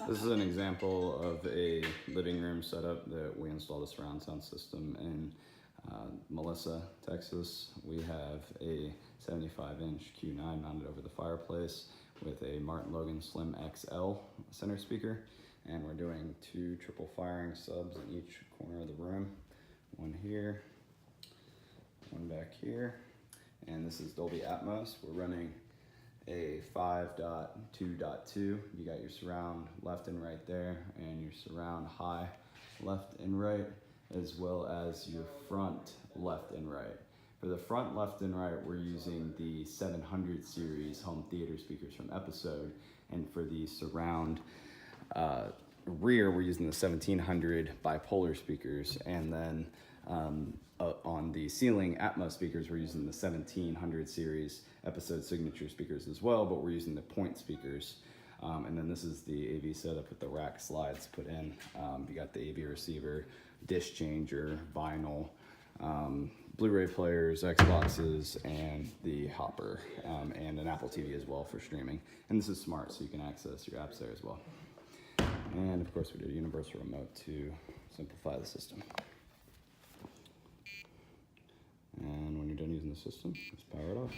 This is an example of a living room setup that we installed a surround sound system in Melissa, Texas. We have a 75-inch Q9 mounted over the fireplace with a Logan SLM XL center speaker. And we're doing 2 triple firing subs in each corner of the room. One here, one back here. And this is Dolby Atmos. We're running a 5.2.2. You got your surround left and right there, and your surround high left and right, as well as your front left and right. For the front left and right, we're using the 700 series home theater speakers from Episode, and for the surround rear, we're using the 1700 bipolar speakers, and then on the ceiling Atmos speakers, we're using the 1700 series Episode signature speakers as well, but we're using the point speakers. And then this is the AV setup with the rack slides put in. You got the AV receiver, dish changer, vinyl, Blu-ray players, Xboxes, and the hopper, and an Apple TV as well for streaming. And this is smart, so you can access your apps there as well. And of course, we did a universal remote to simplify the system. And when you're done using the system, just power it off.